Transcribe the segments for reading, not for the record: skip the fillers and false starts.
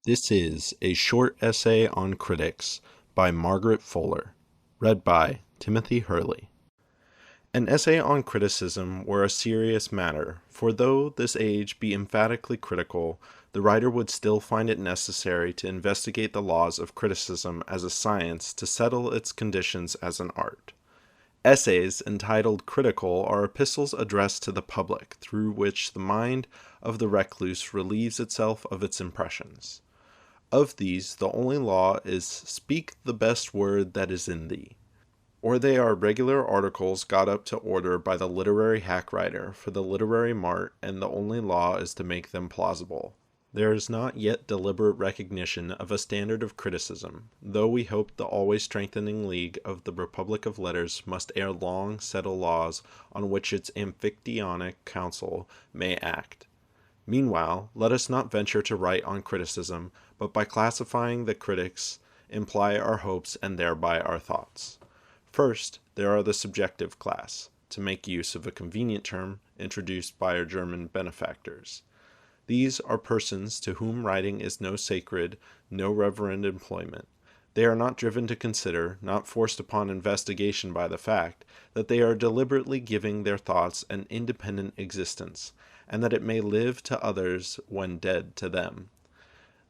This is a short essay on critics by Margaret Fuller, read by Timothy Hurley. An essay on criticism were a serious matter, for though this age be emphatically critical, the writer would still find it necessary to investigate the laws of criticism as a science to settle its conditions as an art. Essays entitled critical are epistles addressed to the public, through which the mind of the recluse relieves itself of its impressions. Of these, the only law is speak the best word that is in thee. Or they are regular articles got up to order by the literary hack writer for the literary mart, and the only law is to make them plausible. There is not yet deliberate recognition of a standard of criticism, though we hope the always strengthening league of the Republic of Letters must ere long settle laws on which its Amphictyonic council may act. Meanwhile, let us not venture to write on criticism, but by classifying the critics, imply our hopes and thereby our thoughts. First, there are the subjective class, to make use of a convenient term introduced by our German benefactors. These are persons to whom writing is no sacred, no reverend employment. They are not driven to consider, not forced upon investigation by the fact, that they are deliberately giving their thoughts an independent existence, and that it may live to others when dead to them.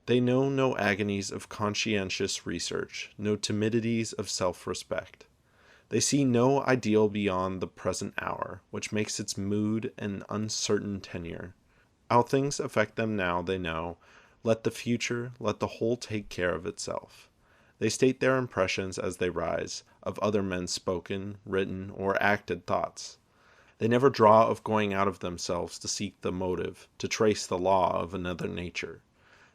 They know no agonies of conscientious research, no timidities of self-respect. They see no ideal beyond the present hour, which makes its mood an uncertain tenure. How things affect them now they know. Let the future, let the whole take care of itself. They state their impressions as they rise, of other men's spoken, written, or acted thoughts. They never draw of going out of themselves to seek the motive, to trace the law of another nature.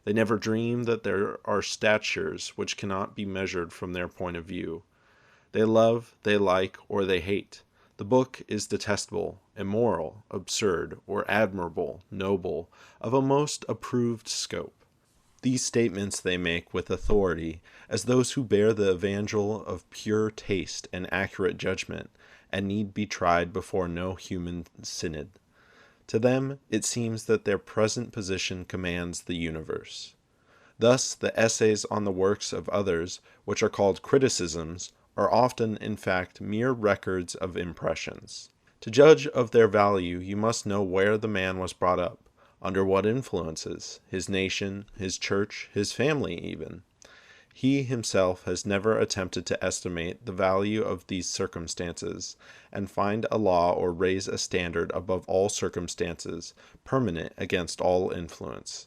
They never dream that there are statures which cannot be measured from their point of view. They love, they like, or they hate. The book is detestable, immoral, absurd, or admirable, noble, of a most approved scope. These statements they make with authority, as those who bear the evangel of pure taste and accurate judgment, and need be tried before no human synod. To them it seems that their present position commands the universe. Thus the essays on the works of others, which are called criticisms, are often, in fact, mere records of impressions. To judge of their value, you must know where the man was brought up, under what influences, his nation, his church, his family even. He himself has never attempted to estimate the value of these circumstances, and find a law or raise a standard above all circumstances, permanent against all influence.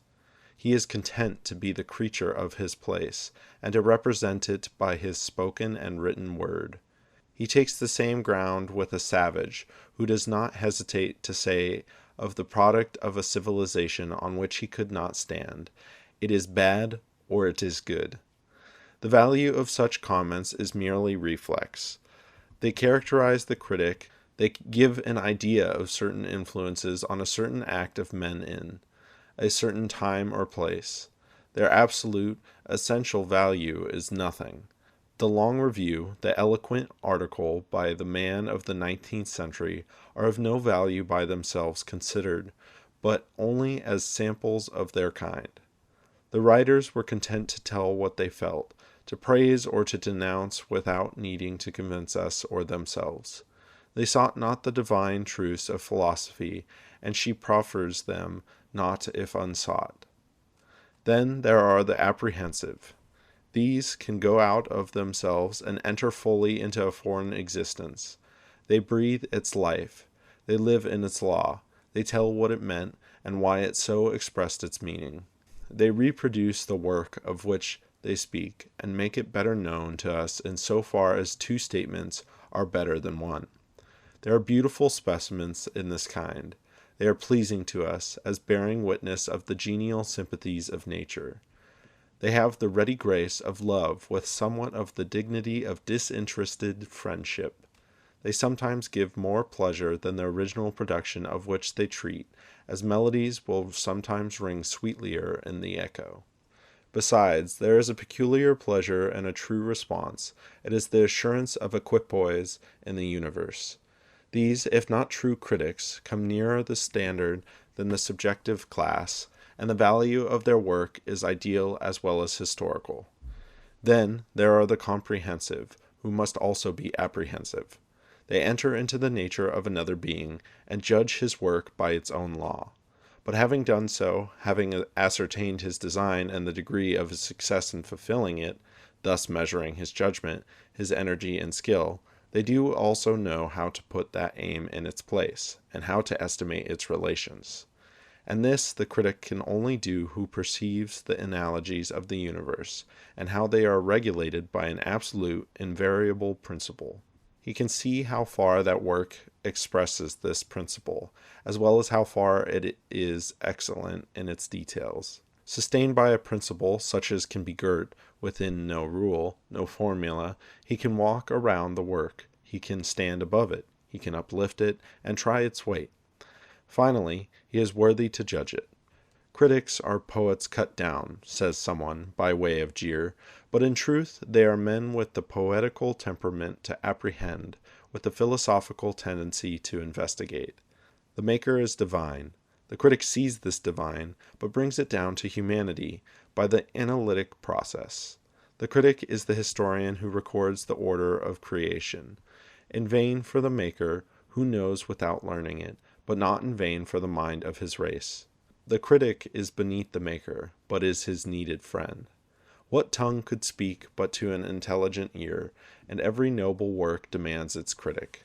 He is content to be the creature of his place, and to represent it by his spoken and written word. He takes the same ground with a savage, who does not hesitate to say of the product of a civilization on which he could not stand, it is bad or it is good. The value of such comments is merely reflex. They characterize the critic, they give an idea of certain influences on a certain act of men in a certain time or place. Their absolute, essential value is nothing. The long review, the eloquent article by the man of the 19th century are of no value by themselves considered, but only as samples of their kind. The writers were content to tell what they felt, to praise or to denounce without needing to convince us or themselves. They sought not the divine truths of philosophy, and she proffers them not if unsought. Then there are the apprehensive. These can go out of themselves and enter fully into a foreign existence. They breathe its life. They live in its law. They tell what it meant and why it so expressed its meaning. They reproduce the work of which they speak and make it better known to us in so far as two statements are better than one. There are beautiful specimens in this kind. They are pleasing to us, as bearing witness of the genial sympathies of nature. They have the ready grace of love with somewhat of the dignity of disinterested friendship. They sometimes give more pleasure than the original production of which they treat, as melodies will sometimes ring sweetlier in the echo. Besides, there is a peculiar pleasure and a true response. It is the assurance of equipoise in the universe. These, if not true critics, come nearer the standard than the subjective class, and the value of their work is ideal as well as historical. Then there are the comprehensive, who must also be apprehensive. They enter into the nature of another being, and judge his work by its own law. But having done so, having ascertained his design and the degree of his success in fulfilling it, thus measuring his judgment, his energy and skill, they do also know how to put that aim in its place, and how to estimate its relations. And this the critic can only do who perceives the analogies of the universe, and how they are regulated by an absolute, invariable principle. He can see how far that work expresses this principle, as well as how far it is excellent in its details. Sustained by a principle such as can be girt within no rule, no formula, he can walk around the work, he can stand above it, he can uplift it, and try its weight. Finally, he is worthy to judge it. Critics are poets cut down, says someone, by way of jeer, but in truth they are men with the poetical temperament to apprehend, with the philosophical tendency to investigate. The maker is divine. The critic sees this divine, but brings it down to humanity by the analytic process. The critic is the historian who records the order of creation. In vain for the maker, who knows without learning it, but not in vain for the mind of his race. The critic is beneath the maker, but is his needed friend. What tongue could speak but to an intelligent ear, and every noble work demands its critic.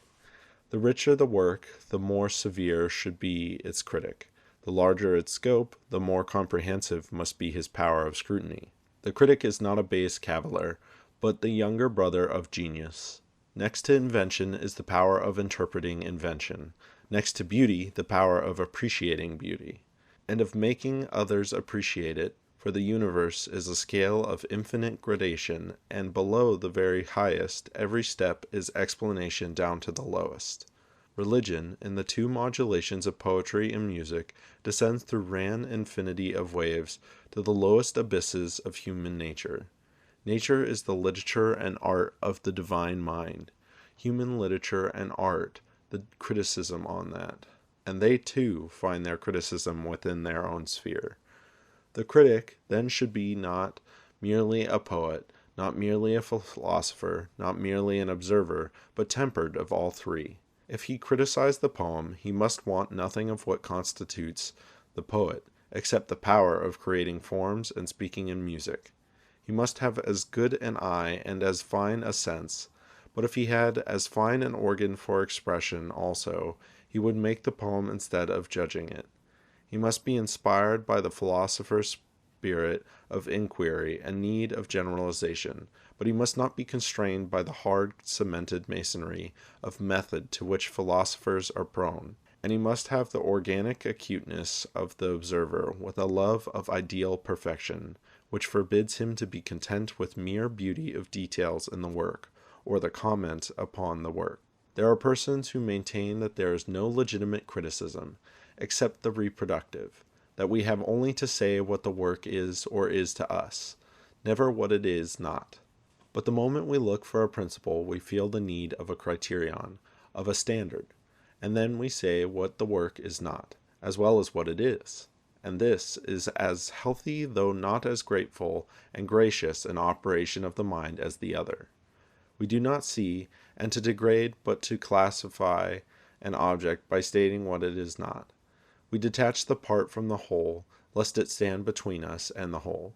The richer the work, the more severe should be its critic. The larger its scope, the more comprehensive must be his power of scrutiny. The critic is not a base caviller, but the younger brother of genius. Next to invention is the power of interpreting invention. Next to beauty, the power of appreciating beauty, and of making others appreciate it, for the universe is a scale of infinite gradation, and below the very highest, every step is explanation down to the lowest. Religion, in the two modulations of poetry and music, descends through an infinity of waves to the lowest abysses of human nature. Nature is the literature and art of the divine mind. Human literature and art, the criticism on that. And they, too, find their criticism within their own sphere. The critic, then, should be not merely a poet, not merely a philosopher, not merely an observer, but tempered of all three. If he criticize the poem, he must want nothing of what constitutes the poet, except the power of creating forms and speaking in music. He must have as good an eye and as fine a sense, but if he had as fine an organ for expression also, he would make the poem instead of judging it. He must be inspired by the philosopher's spirit of inquiry and need of generalization, but he must not be constrained by the hard cemented masonry of method to which philosophers are prone, and he must have the organic acuteness of the observer with a love of ideal perfection, which forbids him to be content with mere beauty of details in the work, or the comment upon the work. There are persons who maintain that there is no legitimate criticism, except the reproductive, that we have only to say what the work is or is to us, never what it is not. But the moment we look for a principle, we feel the need of a criterion, of a standard, and then we say what the work is not, as well as what it is. And this is as healthy, though not as grateful and gracious an operation of the mind as the other. We do not see, and to degrade, but to classify an object by stating what it is not. We detach the part from the whole, lest it stand between us and the whole.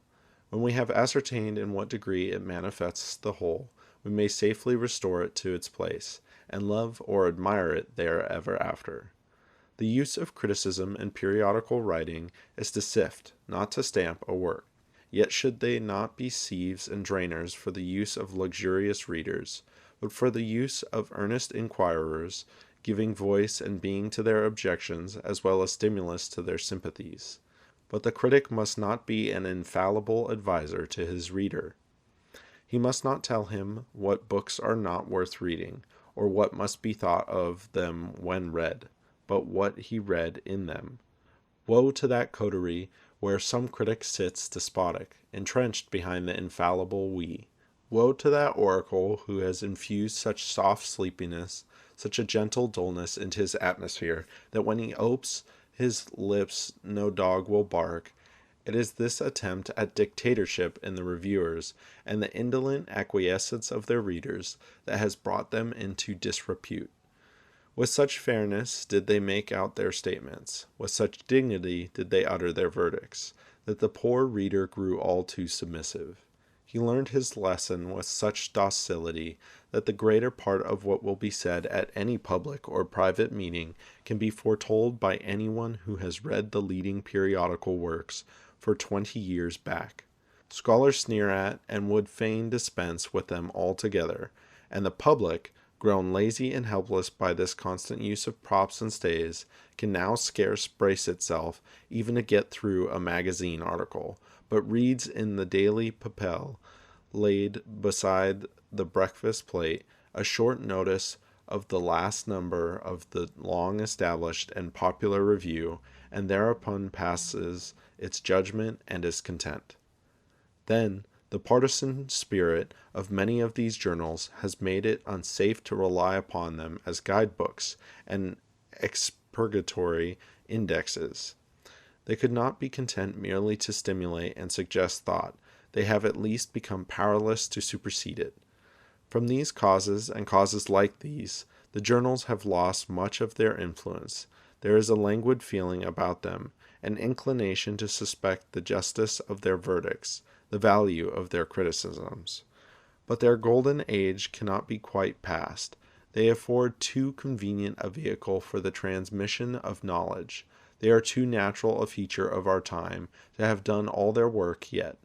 When we have ascertained in what degree it manifests the whole, we may safely restore it to its place, and love or admire it there ever after. The use of criticism in periodical writing is to sift, not to stamp a work. Yet should they not be sieves and drainers for the use of luxurious readers, but for the use of earnest inquirers, giving voice and being to their objections as well as stimulus to their sympathies. But the critic must not be an infallible adviser to his reader. He must not tell him what books are not worth reading, or what must be thought of them when read, but what he read in them. Woe to that coterie where some critic sits despotic, entrenched behind the infallible we. Woe to that oracle who has infused such soft sleepiness, such a gentle dullness into his atmosphere, that when he opes his lips no dog will bark, It is this attempt at dictatorship in the reviewers and the indolent acquiescence of their readers that has brought them into disrepute. With such fairness did they make out their statements, with such dignity did they utter their verdicts, that the poor reader grew all too submissive. He learned his lesson with such docility that the greater part of what will be said at any public or private meeting can be foretold by anyone who has read the leading periodical works for 20 years back. Scholars sneer at and would fain dispense with them altogether, and the public, grown lazy and helpless by this constant use of props and stays, can now scarce brace itself even to get through a magazine article, but reads in the daily papel, laid beside the breakfast plate, a short notice of the last number of the long-established and popular review, and thereupon passes its judgment and is content. Then, the partisan spirit of many of these journals has made it unsafe to rely upon them as guidebooks and expurgatory indexes. They could not be content merely to stimulate and suggest thought. They have at least become powerless to supersede it. From these causes, and causes like these, the journals have lost much of their influence. There is a languid feeling about them, an inclination to suspect the justice of their verdicts, the value of their criticisms. But their golden age cannot be quite past. They afford too convenient a vehicle for the transmission of knowledge. They are too natural a feature of our time to have done all their work yet.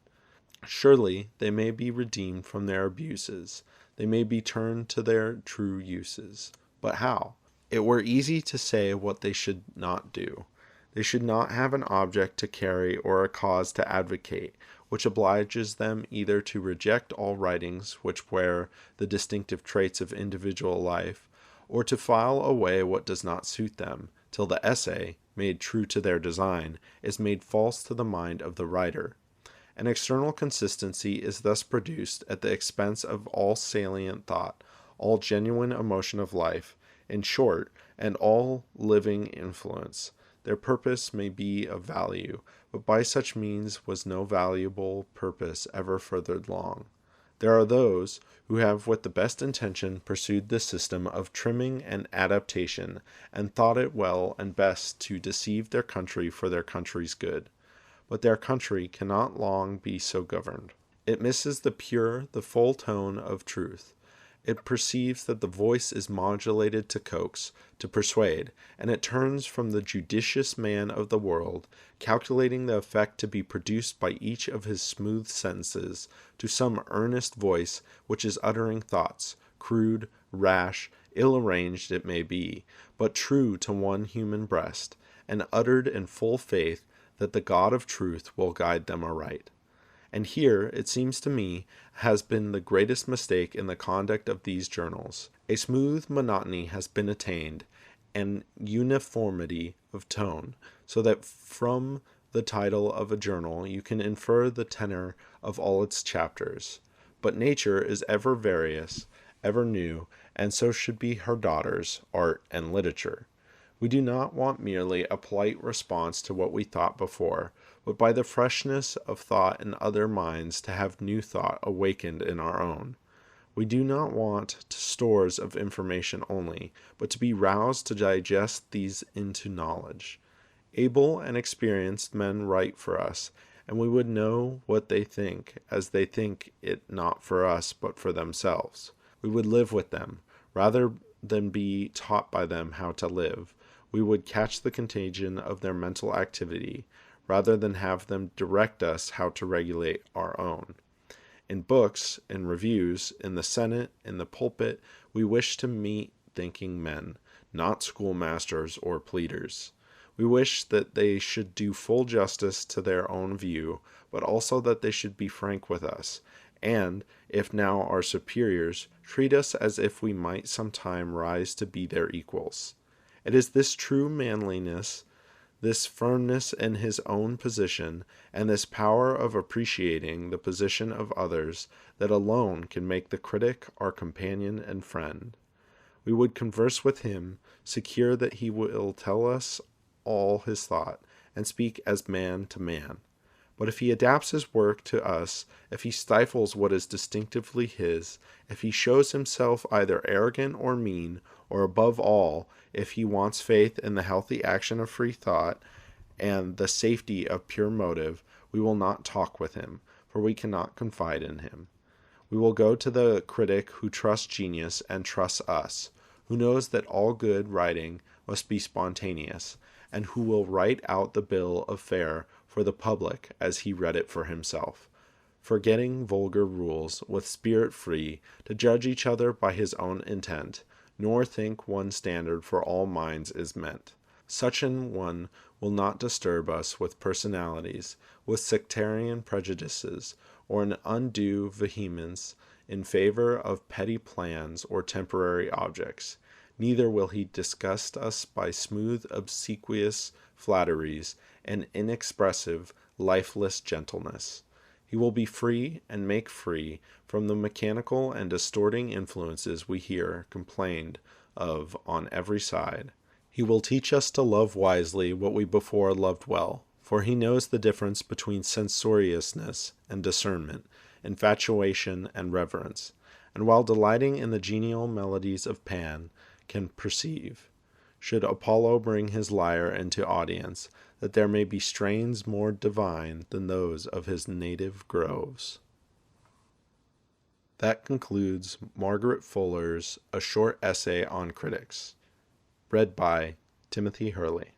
Surely they may be redeemed from their abuses. They may be turned to their true uses. But how? It were easy to say what they should not do. They should not have an object to carry or a cause to advocate, which obliges them either to reject all writings which wear the distinctive traits of individual life, or to file away what does not suit them, till the essay, made true to their design, is made false to the mind of the writer. An external consistency is thus produced at the expense of all salient thought, all genuine emotion of life, in short, and all living influence. Their purpose may be of value, but by such means was no valuable purpose ever furthered long. There are those who have with the best intention pursued this system of trimming and adaptation, and thought it well and best to deceive their country for their country's good. But their country cannot long be so governed. It misses the pure, the full tone of truth. It perceives that the voice is modulated to coax, to persuade, and it turns from the judicious man of the world, calculating the effect to be produced by each of his smooth sentences, to some earnest voice which is uttering thoughts, crude, rash, ill-arranged it may be, but true to one human breast, and uttered in full faith that the God of truth will guide them aright. And here, it seems to me, has been the greatest mistake in the conduct of these journals. A smooth monotony has been attained, an uniformity of tone, so that from the title of a journal you can infer the tenor of all its chapters. But nature is ever various, ever new, and so should be her daughters, art and literature. We do not want merely a polite response to what we thought before, but by the freshness of thought in other minds to have new thought awakened in our own. We do not want stores of information only, but to be roused to digest these into knowledge. Able and experienced men write for us, and we would know what they think, as they think it not for us, but for themselves. We would live with them, rather than be taught by them how to live. We would catch the contagion of their mental activity, rather than have them direct us how to regulate our own. In books, in reviews, in the Senate, in the pulpit, we wish to meet thinking men, not schoolmasters or pleaders. We wish that they should do full justice to their own view, but also that they should be frank with us, and, if now our superiors, treat us as if we might sometime rise to be their equals. It is this true manliness, this firmness in his own position, and this power of appreciating the position of others that alone can make the critic our companion and friend. We would converse with him, secure that he will tell us all his thought, and speak as man to man. But if he adapts his work to us, if he stifles what is distinctively his, if he shows himself either arrogant or mean, or above all, if he wants faith in the healthy action of free thought and the safety of pure motive, we will not talk with him, for we cannot confide in him. We will go to the critic who trusts genius and trusts us, who knows that all good writing must be spontaneous, and who will write out the bill of fare for the public as he read it for himself, forgetting vulgar rules, with spirit free, to judge each other by his own intent, nor think one standard for all minds is meant. Such an one will not disturb us with personalities, with sectarian prejudices, or an undue vehemence in favor of petty plans or temporary objects. Neither will he disgust us by smooth, obsequious flatteries and inexpressive, lifeless gentleness. He will be free and make free from the mechanical and distorting influences we hear complained of on every side. He will teach us to love wisely what we before loved well, for he knows the difference between censoriousness and discernment, infatuation and reverence, and while delighting in the genial melodies of Pan, can perceive, should Apollo bring his lyre into audience, that there may be strains more divine than those of his native groves. That concludes Margaret Fuller's A Short Essay on Critics, read by Timothy Hurley.